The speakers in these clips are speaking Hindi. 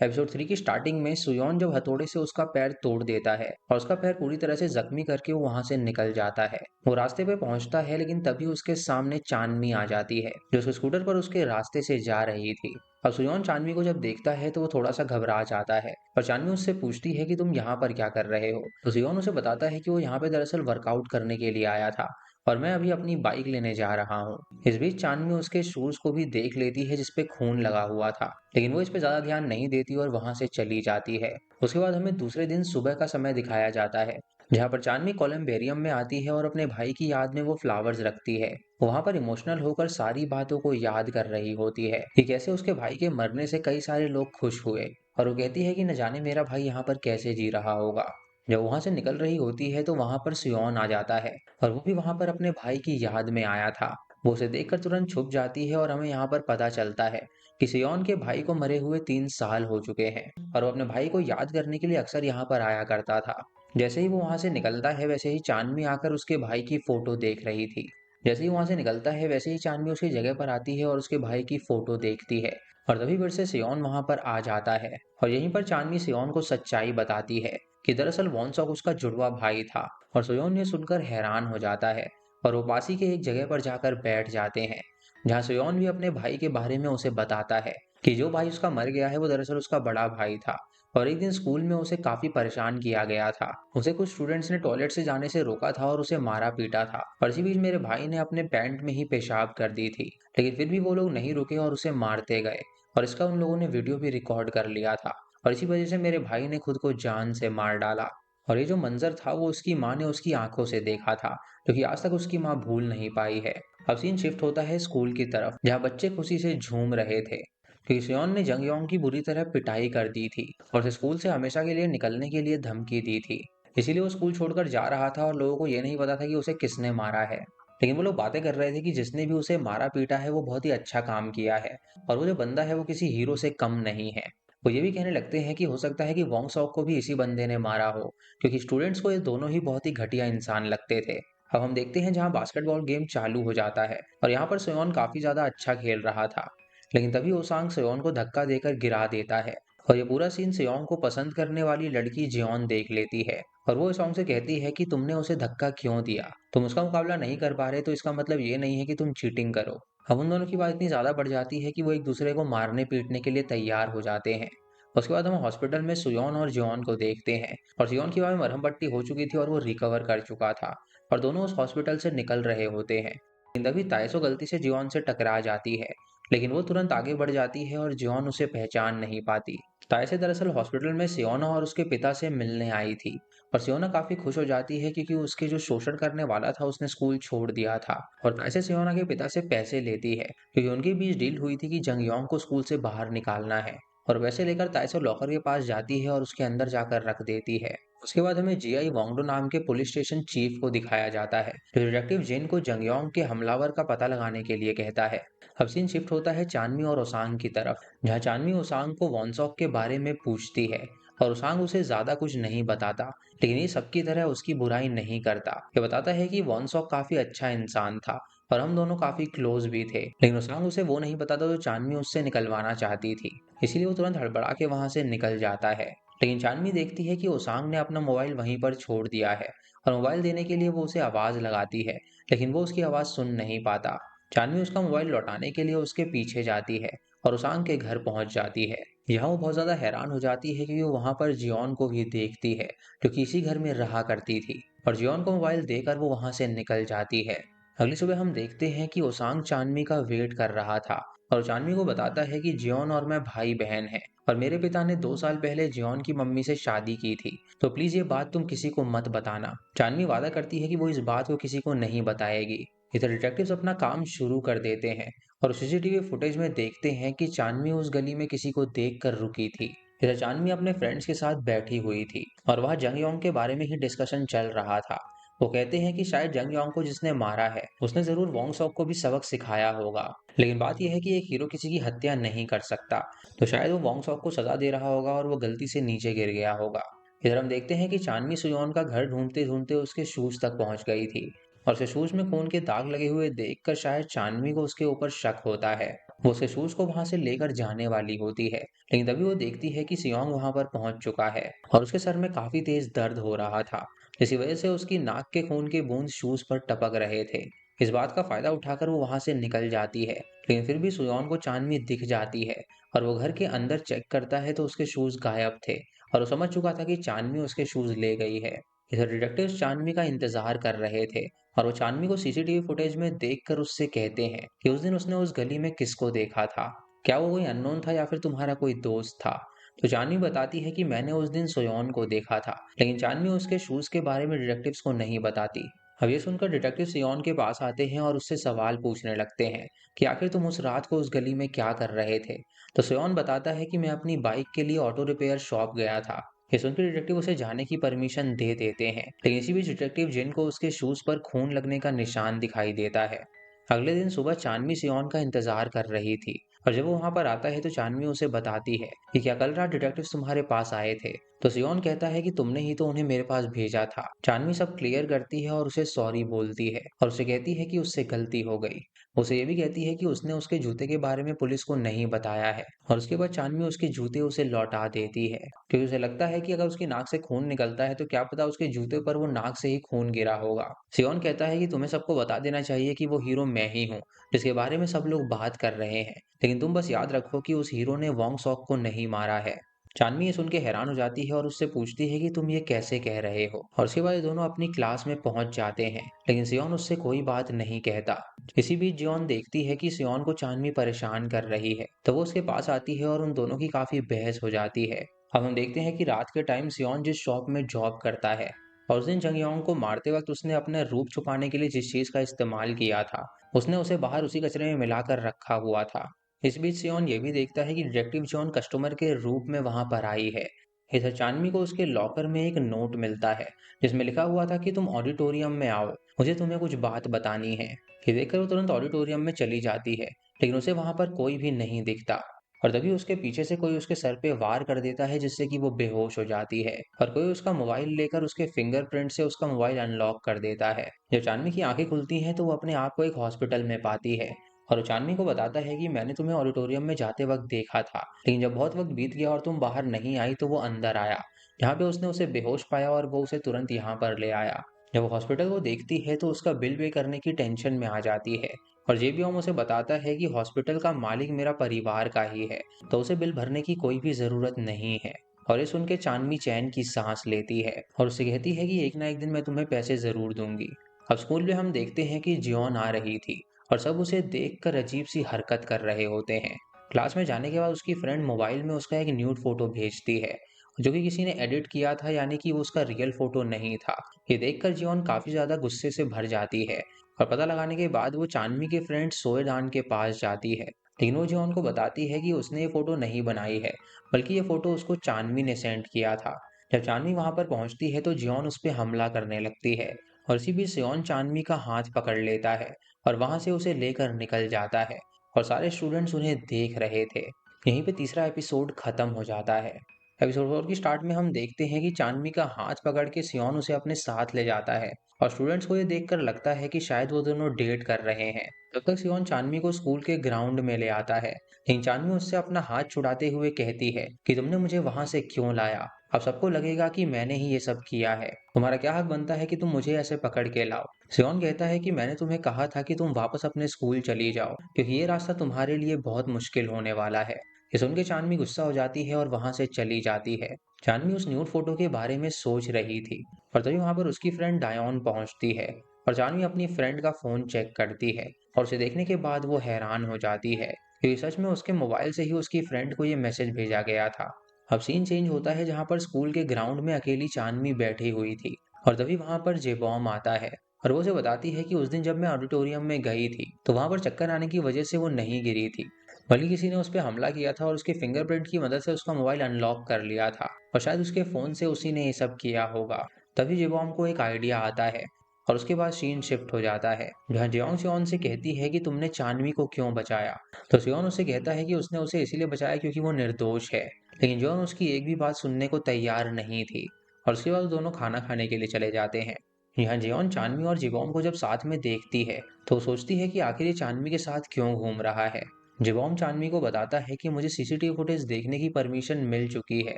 एपिसोड 3 की स्टार्टिंग में सुयोन जब हथौड़े से उसका पैर तोड़ देता है और उसका पैर पूरी तरह से जख्मी करके वो वहां से निकल जाता है। वो रास्ते पे पहुंचता है लेकिन तभी उसके सामने चांदनी आ जाती है जो उसके स्कूटर पर उसके रास्ते से जा रही थी। अब सुयोन चांदनी को जब देखता है तो वो थोड़ा सा घबरा जाता है और चांदनी उससे पूछती है कि तुम यहाँ पर क्या कर रहे हो। तो सुयोन उसे बताता है कि वो यहाँ पे दरअसल वर्कआउट करने के लिए आया था और मैं अभी अपनी बाइक लेने जा रहा हूँ। इस बीच चांदनी उसके शूज को भी देख लेती है जिसपे खून लगा हुआ था, लेकिन वो इस पे ज्यादा ध्यान नहीं देती और वहां से चली जाती है। उसके बाद हमें दूसरे दिन सुबह का समय दिखाया जाता है जहाँ पर चांदनी कोलम्बेरियम में आती है और अपने भाई की याद में वो फ्लावर्स रखती है। वहां पर इमोशनल होकर सारी बातों को याद कर रही होती है कि कैसे उसके भाई के मरने से कई सारे लोग खुश हुए, और वो कहती है कि न जाने मेरा भाई यहाँ पर कैसे जी रहा होगा। जब वहां से निकल रही होती है तो वहां पर सियोन आ जाता है और वो भी वहां पर अपने भाई की याद में आया था। वो उसे देखकर तुरंत छुप जाती है और हमें यहाँ पर पता चलता है कि सियोन के भाई को मरे हुए 3 साल हो चुके हैं और वो अपने भाई को याद करने के लिए अक्सर यहाँ पर आया करता था। जैसे ही वो वहां से निकलता है वैसे ही चांदनी आकर उसके भाई की फोटो देख रही थी। जैसे ही वहां से निकलता है वैसे ही चांदनी उसकी जगह पर आती है और उसके भाई की फोटो देखती है, और तभी फिर से सियोन वहां पर आ जाता है और यहीं पर चांदनी सियोन को सच्चाई बताती है कि दरअसल वॉन्सॉक उसका जुड़वा भाई था। और सियोन ये सुनकर हैरान हो जाता है और वो पास ही के एक जगह पर जाकर बैठ जाते हैं जहाँ सियोन भी अपने भाई के बारे में उसे बताता है कि जो भाई उसका मर गया है वो दरअसल उसका बड़ा भाई था और एक दिन स्कूल में उसे काफी परेशान किया गया था। उसे कुछ स्टूडेंट्स ने टॉयलेट से जाने से रोका था और उसे मारा पीटा था, और इसी बीच मेरे भाई ने अपने पैंट में ही पेशाब कर दी थी, लेकिन फिर भी वो लोग नहीं रुके और उसे मारते गए, और इसका उन लोगों ने वीडियो भी रिकॉर्ड कर लिया था। और इसी वजह से मेरे भाई ने खुद को जान से मार डाला। और ये जो मंजर था वो उसकी माँ ने उसकी आंखों से देखा था, क्योंकि आज तक उसकी माँ भूल नहीं पाई है। अब सीन शिफ्ट होता है स्कूल की तरफ जहाँ बच्चे खुशी से झूम रहे थे क्योंकि सियोन ने जंग योंग की बुरी तरह पिटाई कर दी थी और उसे स्कूल से हमेशा के लिए निकलने के लिए धमकी दी थी। इसीलिए वो स्कूल छोड़कर जा रहा था और लोगों को ये नहीं पता था कि उसे किसने मारा है। लेकिन वो लोग बातें कर रहे थे कि जिसने भी उसे मारा पीटा है वो बहुत ही अच्छा काम किया है और वो जो बंदा है वो किसी हीरो से कम नहीं है। वो ये भी कहने लगते हैं कि हो सकता है कि वोंग सॉक को भी इसी बंदे ने मारा हो, क्योंकि स्टूडेंट्स को ये दोनों ही बहुत ही घटिया इंसान लगते थे। अब हम देखते हैं जहाँ बास्केटबॉल गेम चालू हो जाता है और यहाँ पर सोयोन काफी ज्यादा अच्छा खेल रहा था, लेकिन तभी ओसांग सोयोन को धक्का देकर गिरा देता है और ये पूरा सीन सोयोन को पसंद करने वाली लड़की जियोन देख लेती है और वो ओसांग से कहती है कि तुमने उसे धक्का क्यों दिया, तुम उसका मुकाबला नहीं कर पा रहे तो इसका मतलब ये नहीं है कि तुम चीटिंग करो। अब उन दोनों की बात इतनी ज्यादा बढ़ जाती है कि वो एक दूसरे को मारने पीटने के लिए तैयार हो जाते हैं। उसके बाद हम हॉस्पिटल में सुयोन और जियोन को देखते हैं और जियोन की बाह में मरहम पट्टी हो चुकी थी और वो रिकवर कर चुका था और दोनों उस हॉस्पिटल से निकल रहे होते हैं। लेकिन तभी ताइसो गलती से जियोन से टकरा जाती है, लेकिन वो तुरंत आगे बढ़ जाती है और जियोन उसे पहचान नहीं पाती। ताइसे दरअसल हॉस्पिटल में सियोना और उसके पिता से मिलने आई थी और सियोना काफी खुश हो जाती है क्योंकि उसके जो शोषण करने वाला था उसने स्कूल छोड़ दिया था। और ताइसे सियोना के पिता से पैसे लेती है क्योंकि उनके बीच डील हुई थी कि जंगयोंग को स्कूल से बाहर निकालना है, और वैसे लेकर ताइसो लॉकर के पास जाती है और उसके अंदर जाकर रख देती है। उसके बाद हमें जीआई वांगडो नाम के पुलिस स्टेशन चीफ को दिखाया जाता है जो डिटेक्टिव जिन को जंगयोंग के हमलावर का पता लगाने के लिए कहता है। अब सीन शिफ्ट होता है चांदनी और ओसांग की तरफ जहाँ चांदनी ओसांग को वॉन्सॉक के बारे में पूछती है और ओसांग उसे ज्यादा कुछ नहीं बताता, लेकिन ये सबकी तरह उसकी बुराई नहीं करता। ये बताता है कि वॉन्सॉक काफी अच्छा इंसान था और हम दोनों काफी क्लोज भी थे, लेकिन ओसांग उसे वो नहीं बताता जो चांदनी उससे निकलवाना चाहती थी। इसीलिए वो तुरंत हड़बड़ा के वहां से निकल जाता है। लेकिन चांदनी देखती है कि ओसांग ने अपना मोबाइल वहीं पर छोड़ दिया है और मोबाइल देने के लिए वो उसे आवाज लगाती है, लेकिन वो उसकी आवाज सुन नहीं पाता। चांदनी उसका मोबाइल लौटाने के लिए उसके पीछे जाती है और उसांग के घर पहुंच जाती है। यहाँ वो बहुत ज्यादा हैरान हो जाती है क्योंकि वो वहां पर जियोन को भी देखती है जो कि इसी घर में रहा करती थी, और जियोन को मोबाइल देकर वो वहां से निकल जाती है। अगली सुबह हम देखते हैं कि ओसांग चांदनी का वेट कर रहा था और चांदनी को बताता है कि जियोन और मैं भाई बहन हैं और मेरे पिता ने 2 साल पहले जियोन की मम्मी से शादी की थी, तो प्लीज ये बात तुम किसी को मत बताना। चांदनी वादा करती है कि वो इस बात को किसी को नहीं बताएगी। इधर डिटेक्टिव्स अपना काम शुरू कर देते हैं और सीसीटीवी फुटेज में देखते हैं कि चांदनी उस गली में किसी को देखकर रुकी थी। इधर चांदनी अपने फ्रेंड्स के साथ बैठी हुई थी और वह जंग योंग के बारे में ही डिस्कशन चल रहा था। वो कहते हैं कि शायद जंग योंग को जिसने मारा है उसने जरूर वोंग सॉक को भी सबक सिखाया होगा, लेकिन बात यह है कि एक हीरो किसी की हत्या नहीं कर सकता, तो शायद वो वोंग सॉक को सजा दे रहा होगा और वो गलती से नीचे गिर गया होगा। इधर हम देखते हैं कि चांदनी सुयोन का घर ढूंढते ढूंढते उसके शूज तक पहुंच गई थी और उसे शूज में खून के दाग लगे हुए देखकर शायद चांदनी को उसके ऊपर शक होता है। वो उसके शूज को वहां से लेकर जाने वाली होती है, लेकिन तभी वो देखती है कि सियोंग वहां पर पहुंच चुका है और उसके सर में काफी तेज दर्द हो रहा था, जिसकी वजह से उसकी नाक के खून के बूंद शूज पर टपक रहे थे। इस बात का फायदा उठाकर वो वहां से निकल जाती है, लेकिन फिर भी सुयोन को चांदनी दिख जाती है और वो घर के अंदर चेक करता है तो उसके शूज गायब थे और वो समझ चुका था कि चांदनी उसके शूज ले गई है। इधर डिटेक्टिव्स चांदनी का इंतजार कर रहे थे और वो चांदनी को सीसीटीवी फुटेज में देखकर उससे कहते हैं कि उस दिन उसने उस गली में किसको देखा था। क्या वो कोई अननोन था या फिर तुम्हारा कोई दोस्त था? तो चांदनी बताती है कि मैंने उस दिन सोयोन को देखा था, लेकिन चांदनी उसके शूज के बारे में डिटेक्टिव्स को नहीं बताती। अब ये सुनकर डिटेक्टिव सियोन के पास आते हैं और उससे सवाल पूछने लगते हैं कि आखिर तुम उस रात को उस गली में क्या कर रहे थे। तो सियोन बताता है कि मैं अपनी बाइक के लिए ऑटो रिपेयर शॉप गया था। ये सुनकर डिटेक्टिव उसे जाने की परमिशन दे देते हैं, लेकिन इसी बीच डिटेक्टिव जिन को उसके शूज पर खून लगने का निशान दिखाई देता है। अगले दिन सुबह चांदनी सियोन का इंतजार कर रही थी और जब वो वहां पर आता है तो चांदनी उसे बताती है कि क्या कल रात डिटेक्टिव तुम्हारे पास आए थे। तो सियोन कहता है कि तुमने ही तो उन्हें मेरे पास भेजा था। चांदनी सब क्लियर करती है और उसे सॉरी बोलती है और उसे कहती है कि उससे गलती हो गई। उसे ये भी कहती है कि उसने उसके जूते के बारे में पुलिस को नहीं बताया है और उसके बाद चांदनी उसके जूते उसे लौटा देती है, क्योंकि उसे लगता है कि अगर उसकी नाक से खून निकलता है तो क्या पता उसके जूते पर वो नाक से ही खून गिरा होगा। सियोन कहता है कि तुम्हें सबको बता देना चाहिए कि वो हीरो मैं ही हूँ, जिसके बारे में सब लोग बात कर रहे हैं, लेकिन तुम बस याद रखो कि उस हीरो ने वोंग सॉक को नहीं मारा है। चांदनी ये सुन के हैरान हो जाती है और उससे पूछती है कि तुम ये कैसे कह रहे हो, और उसके बाद ये दोनों अपनी क्लास में पहुंच जाते हैं, लेकिन सियोन उससे कोई बात नहीं कहता। इसी बीच जियोन देखती है कि सियोन को चांदनी परेशान कर रही है, तो वो उसके पास आती है और उन दोनों की काफी बहस हो जाती है। अब हम देखते हैं कि रात के टाइम सियोन जिस शॉप में जॉब करता है और उस दिन जंगयोंग को मारते वक्त उसने अपना रूप छुपाने के लिए जिस चीज का इस्तेमाल किया था, उसने उसे बाहर उसी कचरे में मिलाकर रखा हुआ था। इस बीच सियोन ये भी देखता है कि डिटेक्टिव जॉन कस्टमर के रूप में वहां पर आई है। इधर चांदनी को उसके लॉकर में एक नोट मिलता है जिसमें लिखा हुआ था कि तुम ऑडिटोरियम में आओ, मुझे तुम्हें कुछ बात बतानी है। ये देखकर वो तुरंत ऑडिटोरियम में चली जाती है, लेकिन उसे वहां पर कोई भी नहीं दिखता और तभी उसके पीछे से कोई उसके सर पे वार कर देता है जिससे कि वो बेहोश हो जाती है और कोई उसका मोबाइल लेकर उसके फिंगरप्रिंट से उसका मोबाइल अनलॉक कर देता है। जब चांदनी की आंखें खुलती हैं तो वो अपने आप को एक हॉस्पिटल में पाती है और वो चांदनी को बताता है कि मैंने तुम्हें ऑडिटोरियम में जाते वक्त देखा था, लेकिन जब बहुत वक्त बीत गया और तुम बाहर नहीं आई तो वो अंदर आया, जहाँ पे उसने उसे बेहोश पाया और वो उसे तुरंत यहाँ पर ले आया। जब वो हॉस्पिटल को देखती है तो उसका बिल पे करने की टेंशन में आ जाती है और जेबीओम उसे बताता है कि हॉस्पिटल का मालिक मेरा परिवार का ही है, तो उसे बिल भरने की कोई भी जरूरत नहीं है। और ये सुन के चांदनी चैन की सांस लेती है और उससे कहती है कि एक ना एक दिन मैं तुम्हें पैसे जरूर दूंगी। अब स्कूल में हम देखते हैं कि जियोन आ रही थी और सब उसे देखकर अजीब सी हरकत कर रहे होते हैं। क्लास में जाने के बाद उसकी फ्रेंड मोबाइल में उसका एक न्यूड फोटो भेजती है जो कि किसी ने एडिट किया था, यानी कि वो उसका रियल फोटो नहीं था। ये देखकर जियोन काफी ज्यादा गुस्से से भर जाती है और पता लगाने के बाद वो चांदनी के फ्रेंड सोएदान के पास जाती है, लेकिन वो जियोन को बताती है कि उसने ये फोटो नहीं बनाई है, बल्कि ये फोटो उसको चांदनी ने सेंड किया था। जब चांदनी वहां पर पहुंचती है तो जियोन उस पर हमला करने लगती है और इसी बीच सियोन चांदनी का हाथ पकड़ लेता है और वहां से उसे लेकर निकल जाता है और सारे स्टूडेंट्स उन्हें देख रहे थे। यहीं पे तीसरा एपिसोड खत्म हो जाता है। एपिसोड 4 की स्टार्ट में हम देखते हैं कि चांदनी का हाथ पकड़ के सियोन उसे अपने साथ ले जाता है और स्टूडेंट्स को ये देखकर लगता है कि शायद वो दोनों डेट कर रहे हैं। तब तक सियोन चांदनी को स्कूल के ग्राउंड में ले आता है, लेकिन चांदनी उससे अपना हाथ छुड़ाते हुए कहती है कि तुमने मुझे वहां से क्यों लाया, अब सबको लगेगा कि मैंने ही ये सब किया है, तुम्हारा क्या हक बनता है कि तुम मुझे ऐसे पकड़ के लाओ। सियोन कहता है कि मैंने तुम्हें कहा था कि तुम वापस अपने स्कूल चली जाओ, क्योंकि ये रास्ता तुम्हारे लिए बहुत मुश्किल होने वाला है। ये सुन के चांदनी गुस्सा हो जाती है और वहां से चली जाती है। चांदनी उस न्यूड फोटो के बारे में सोच रही थी और तभी वहां पर उसकी फ्रेंड डायोन पहुंचती है और चांदनी अपनी फ्रेंड का फोन चेक करती है और उसे देखने के बाद वो हैरान हो जाती है क्योंकि सच में उसके मोबाइल से ही उसकी फ्रेंड को ये मैसेज भेजा गया था। अब सीन चेंज होता है जहाँ पर स्कूल के ग्राउंड में अकेली चांदनी बैठी हुई थी और तभी वहां पर जेबॉम आता है और वो उसे बताती है कि उस दिन जब मैं ऑडिटोरियम में गई थी तो वहां पर चक्कर आने की वजह से वो नहीं गिरी थी, बल्कि किसी ने उस पर हमला किया था और उसके फिंगरप्रिंट की मदद से उसका मोबाइल अनलॉक कर लिया था और शायद उसके फोन से उसी ने ये सब किया होगा। तभी जेबॉम को एक आइडिया आता है और उसके बाद सीन शिफ्ट हो जाता है जहाँ जियोंग सियोन से कहती है कि तुमने चांदनी को क्यों बचाया। तो सियोन उससे कहता है कि उसने उसे इसीलिए बचाया क्योंकि वो निर्दोष है, लेकिन जियोंग उसकी एक भी बात सुनने को तैयार नहीं थी और उसके बाद वो दोनों खाना खाने के लिए चले जाते हैं। यहाँ जियोन चांदनी और जिबोम को जब साथ में देखती है तो वो सोचती है कि आखिर ये चांदनी के साथ क्यों घूम रहा है। जिबॉम चांदनी को बताता है कि मुझे सीसीटीवी फुटेज देखने की परमिशन मिल चुकी है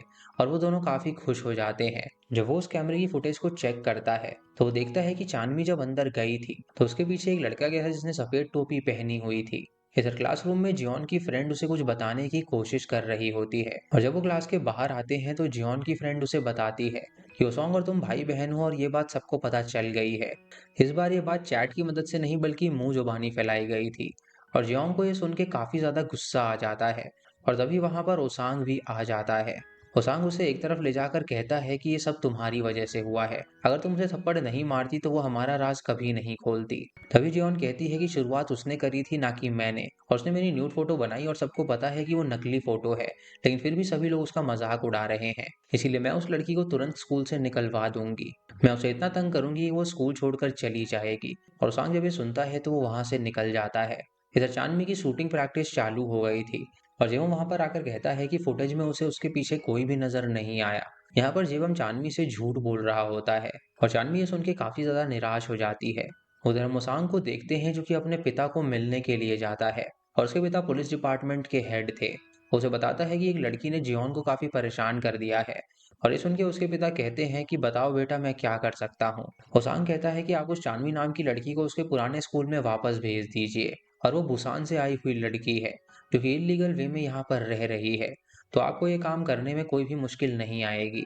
और वो दोनों काफी खुश हो जाते हैं। जब वो उस कैमरे की फुटेज को चेक करता है तो वो देखता है कि चांदनी जब अंदर गई थी तो उसके पीछे एक लड़का गया था जिसने सफेद टोपी पहनी हुई थी। इधर क्लासरूम में जियोन की फ्रेंड उसे कुछ बताने की कोशिश कर रही होती है और जब वो क्लास के बाहर आते हैं तो जियोन की फ्रेंड उसे बताती है कि ओसोंग और तुम भाई बहन हो और ये बात सबको पता चल गई है। इस बार ये बात चैट की मदद से नहीं बल्कि मुंह जुबानी फैलाई गई थी और जियोंग को ये सुन के काफी ज्यादा गुस्सा आ जाता है और तभी वहां पर ओसांग भी आ जाता है। ओसांग उसे एक तरफ ले जाकर कहता है कि ये सब तुम्हारी वजह से हुआ है, अगर तुम उसे थप्पड़ नहीं मारती तो वो हमारा राज कभी नहीं खोलती। तभी जियोन कहती है कि शुरुआत उसने करी थी ना कि मैंने, और उसने मेरी न्यूड फोटो बनाई और सबको पता है कि वो नकली फोटो है, लेकिन फिर भी सभी लोग उसका मजाक उड़ा रहे हैं, इसीलिए मैं उस लड़की को तुरंत स्कूल से निकलवा दूंगी। मैं उसे इतना तंग करूंगी कि वो स्कूल छोड़कर चली जाएगी। और ओसांग जब ये सुनता है तो वो वहां से निकल जाता है। इधर चांदनी की शूटिंग प्रैक्टिस चालू हो गई थी और जेबम वहां पर आकर कहता है कि फुटेज में उसे उसके पीछे कोई भी नजर नहीं आया। यहाँ पर जेबम चांदनी से झूठ बोल रहा होता है और चांदनी ये सुन के काफी ज्यादा निराश हो जाती है। उधर हम ओसांग को देखते हैं जो कि अपने पिता को मिलने के लिए जाता है और उसके पिता पुलिस डिपार्टमेंट के हेड थे। वो उसे बताता है कि एक लड़की ने जियोन को काफी परेशान कर दिया है और ये सुन के उसके पिता कहते हैं कि बताओ बेटा मैं क्या कर सकता हूँ। ओसांग कहता है कि आप उस चांदनी नाम की लड़की को उसके पुराने स्कूल में वापस भेज दीजिए और वो बुसान से आई हुई लड़की है जो कि इलीगल वे में यहाँ पर रह रही है, तो आपको ये काम करने में कोई भी मुश्किल नहीं आएगी।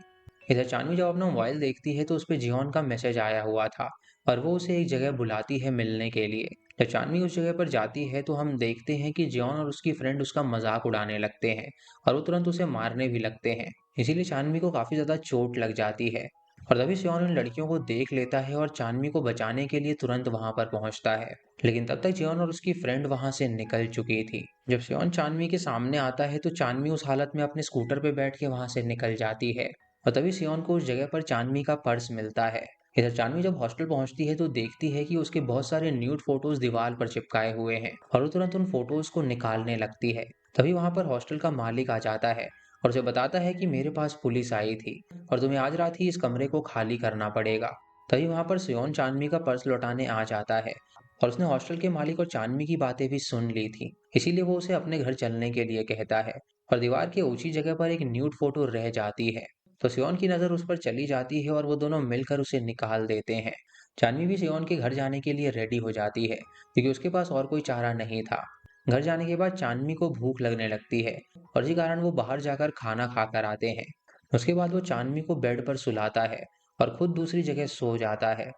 इधर चांदनी जब अपना मोबाइल देखती है तो उस पर जियोन का मैसेज आया हुआ था और वो उसे एक जगह बुलाती है मिलने के लिए। जब चांदनी उस जगह पर जाती है तो हम देखते हैं कि जियोन और उसकी फ्रेंड उसका मजाक उड़ाने लगते हैं और वो तुरंत उसे मारने भी लगते हैं। इसीलिए चांदनी को काफी ज्यादा चोट लग जाती है और तभी सियोन उन लड़कियों को देख लेता है और चांदनी को बचाने के लिए तुरंत वहां पर पहुंचता है, लेकिन तब तक जियोन और उसकी फ्रेंड वहां से निकल चुकी थी। जब सियोन चांदनी के सामने आता है तो चांदनी उस हालत में अपने स्कूटर पे बैठ के वहां से निकल जाती है और तभी सियोन को उस जगह पर चांदनी का पर्स मिलता है। इधर चांदनी जब हॉस्टल पहुंचती है तो देखती है कि उसके बहुत सारे न्यूड फोटोज दीवार पर चिपकाए हुए हैं और वो तुरंत उन फोटोज को निकालने लगती है। तभी वहां पर हॉस्टल का मालिक आ जाता है और उसे बताता है कि मेरे पास पुलिस आई थी और तुम्हें आज रात ही इस कमरे को खाली करना पड़ेगा। तभी वहां पर सियोन चांदनी का पर्स लौटाने आ जाता है और उसने हॉस्टल के मालिक और चांदनी की बातें भी सुन ली थी, इसीलिए वो उसे अपने घर चलने के लिए कहता है और दीवार की ऊंची जगह पर एक न्यूड फोटो रह जाती है। तो सियोन की नजर उस पर चली जाती है और वो दोनों मिलकर उसे निकाल देते हैं। चांदनी भी सियोन के घर जाने के लिए रेडी हो जाती है क्योंकि उसके पास और कोई चारा नहीं था। घर जाने के बाद चांदनी को भूख लगने लगती है और इसी कारण वो बाहर जाकर खाना खाकर आते हैं। उसके बाद वो चांदनी को बेड पर सुलाता है और खुद दूसरी जगह सो जाता है।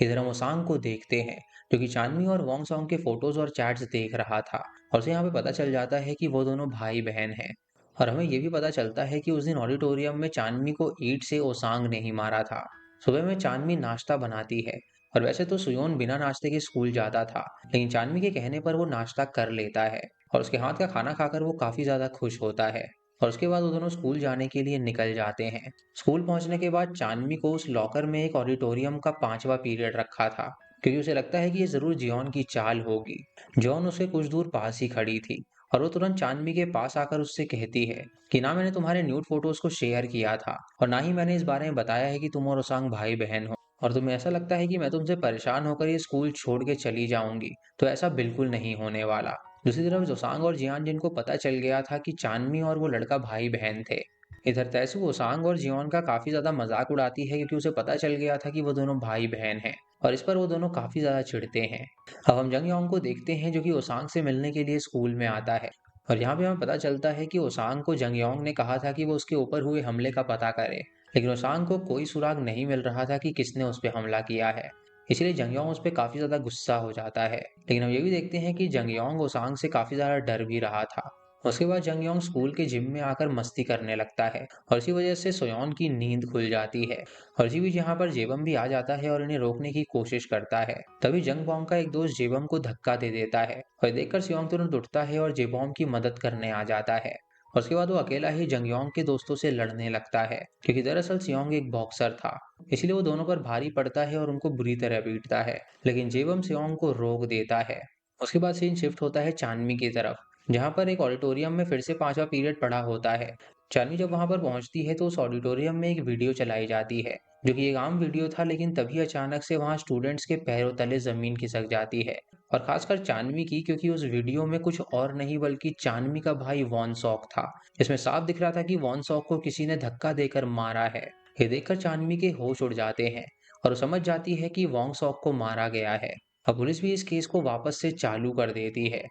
इधर हम ओसांग को देखते हैं जो कि चांदनी और वोंग सॉन्ग के फोटोज और चैट्स देख रहा था और उसे यहाँ पे पता चल जाता है कि वो दोनों भाई बहन हैं। और हमें ये भी पता चलता है कि उस दिन ऑडिटोरियम में चांदनी को ईंट से ओसांग ने ही मारा था। सुबह में चांदनी नाश्ता बनाती है और वैसे तो सुयोन बिना नाश्ते के स्कूल जाता था, लेकिन चांदनी के कहने पर वो नाश्ता कर लेता है और उसके हाथ का खाना खाकर वो काफी ज्यादा खुश होता है। और उसके बाद वो दोनों स्कूल जाने के लिए निकल जाते हैं। स्कूल पहुंचने के बाद चांदनी को उस लॉकर में एक ऑडिटोरियम का 5वां पीरियड रखा था क्योंकि उसे लगता है कि ये जरूर जियोन की चाल होगी। जॉन उसके कुछ दूर पास ही खड़ी थी और वो तुरंत चांदनी के पास आकर उससे कहती है कि ना मैंने तुम्हारे न्यूड फोटोज को शेयर किया था और ना ही मैंने इस बारे में बताया है कि तुम और ओसांग भाई बहन हो, और तुम्हें ऐसा लगता है कि मैं तुमसे परेशान होकर ये स्कूल छोड़ के चली जाऊंगी, तो ऐसा बिल्कुल नहीं होने वाला। दूसरी तरफ जोसांग और जियान जिनको पता चल गया था कि चांदनी और वो लड़का भाई बहन थे। इधर तैसू ओसांग और जियोन का काफी ज्यादा मजाक उड़ाती है क्योंकि उसे पता चल गया था कि वो दोनों भाई बहन हैं और इस पर वो दोनों काफी ज्यादा चिढ़ते हैं। अब हम जंग योंग को देखते हैं जो कि ओसांग से मिलने के लिए स्कूल में आता है और यहाँ पे हमें पता चलता है कि ओसांग को जंग योंग ने कहा था कि वो उसके ऊपर हुए हमले का पता करे, लेकिन ओसांग को कोई सुराग नहीं मिल रहा था कि किसने उस पर हमला किया है। इसलिए जंग योंग उस पर काफी ज्यादा गुस्सा हो जाता है, लेकिन हम ये भी देखते हैं कि जंग योंग ओसांग से काफी ज्यादा डर भी रहा था। उसके बाद जंग योंग स्कूल के जिम में आकर मस्ती करने लगता है और इसी वजह से सोयोन की नींद खुल जाती है और इसी बीच यहाँ पर जेबम भी आ जाता है और इन्हें रोकने की कोशिश करता है। तभी जंग बॉम्ब का एक दोस्त जेबम को धक्का दे देता है और देखकर सियोंग तुरंत उठता है और जेबॉम की मदद करने आ जाता है और उसके बाद वो अकेला ही जंगयोंग के दोस्तों से लड़ने लगता है क्योंकि दरअसल सियोंग एक बॉक्सर था, इसलिए वो दोनों पर भारी पड़ता है और उनको बुरी तरह पीटता है, लेकिन जेबम सियोंग को रोक देता है। उसके बाद सीन शिफ्ट होता है चांदनी की तरफ, जहाँ पर एक ऑडिटोरियम में फिर से 5वां पीरियड पढ़ा होता है। चांदनी जब वहां पर पहुंचती है तो उस ऑडिटोरियम में एक वीडियो चलाई जाती है, जो कि एक आम वीडियो था, लेकिन तभी अचानक से वहां स्टूडेंट्स के पैरों तले जमीन खिसक जाती है। और खासकर चांदनी की, क्योंकि उस वीडियो में कुछ और नहीं बल्कि चांदनी का भाई वॉन सॉक था। इसमें साफ दिख रहा था कि वॉन सॉक को किसी ने धक्का देकर मारा है। ये देखकर चांदनी के होश उड़ जाते हैं और वो समझ जाती है कि वॉन्ग सॉक को मारा गया है। अब पुलिस भी इस केस को वापस से चालू कर देती है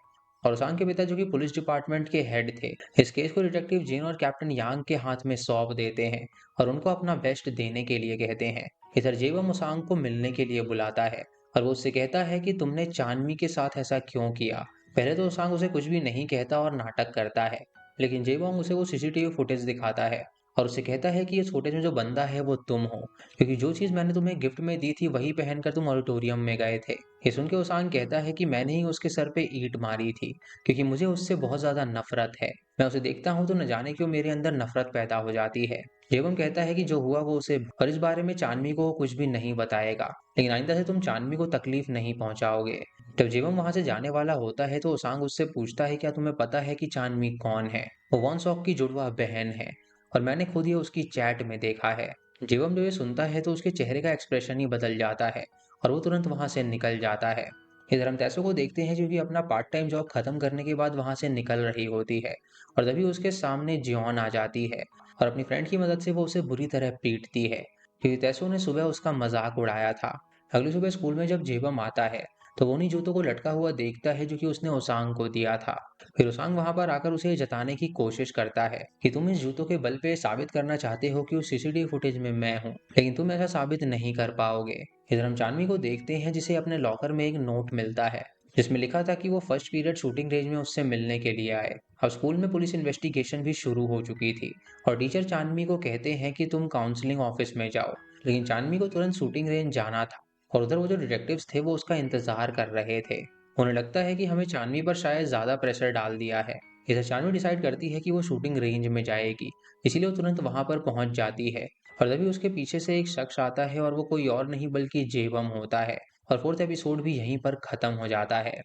और उसांग के पिता, जो कि पुलिस डिपार्टमेंट के हेड थे, इस केस को डिटेक्टिव जेन और कैप्टन यांग के हाथ में सौंप देते हैं और उनको अपना बेस्ट देने के लिए कहते हैं। इधर जेवम उसांग को मिलने के लिए बुलाता है और वो उससे कहता है कि तुमने चांदनी के साथ ऐसा क्यों किया। पहले तो उसांग उसे कुछ भी नहीं कहता और नाटक करता है, लेकिन जेवोंग उसे वो सीसीटीवी फुटेज दिखाता है और उसे कहता है कि इस फुटेज में जो बंदा है वो तुम हो, क्योंकि जो चीज मैंने तुम्हें गिफ्ट में दी थी वही पहनकर तुम ऑडिटोरियम में गए थे। ये सुन के उसांग कहता है कि मैंने ही उसके सर पे ईंट मारी थी, क्योंकि मुझे उससे बहुत ज्यादा नफरत है। मैं उसे देखता हूँ तो न जाने क्यों मेरे अंदर नफरत पैदा हो जाती है। जेवम कहता है कि जो हुआ वो उसे, और इस बारे में चांदनी को वो कुछ भी नहीं बताएगा, लेकिन आइंदा से तुम चांदनी को तकलीफ नहीं पहुंचाओगे। जब जेवम वहां से जाने वाला होता है तो उसांग उससे पूछता है, क्या तुम्हें पता है कि चांदनी कौन है? वो वॉन सॉक की जुड़वा बहन है और मैंने खुद ये उसकी चैट में देखा है। जेवम जब ये सुनता है तो उसके चेहरे का एक्सप्रेशन ही बदल जाता है और वो तुरंत वहां से निकल जाता है। इधर हम तैसो को देखते हैं, जो कि अपना पार्ट टाइम जॉब खत्म करने के बाद वहां से निकल रही होती है और तभी उसके सामने जियोन आ जाती है और अपनी फ्रेंड की मदद से वो उसे बुरी तरह पीटती है, क्योंकि तैसो ने सुबह उसका मजाक उड़ाया था। अगली सुबह स्कूल में जब जेबम आता है तो वो उन्हीं जूतों को लटका हुआ देखता है जो कि उसने ओसांग को दिया था। फिर ओसांग वहां पर आकर उसे ये जताने की कोशिश करता है कि तुम इस जूतों के बल पे साबित करना चाहते हो कि उस सीसीटीवी फुटेज में मैं हूँ, लेकिन तुम ऐसा साबित नहीं कर पाओगे। इधर हम चांदनी को देखते हैं, जिसे अपने लॉकर में एक नोट मिलता है जिसमें लिखा था कि वो फर्स्ट पीरियड शूटिंग रेंज में उससे मिलने के लिए आए। अब स्कूल में पुलिस इन्वेस्टिगेशन भी शुरू हो चुकी थी और टीचर चांदनी को कहते हैं कि तुम काउंसलिंग ऑफिस में जाओ, लेकिन चांदनी को तुरंत शूटिंग रेंज जाना था और उधर वो जो डिटेक्टिव्स थे वो उसका इंतजार कर रहे थे। उन्हें लगता है कि हमें चांदनी पर शायद ज्यादा प्रेशर डाल दिया है। इधर चांदनी डिसाइड करती है कि वो शूटिंग रेंज में जाएगी, इसीलिए वो तुरंत वहां पर पहुंच जाती है और तभी उसके पीछे से एक शख्स आता है और वो कोई और नहीं बल्कि जेबम होता है और फोर्थ एपिसोड भी यहीं पर खत्म हो जाता है।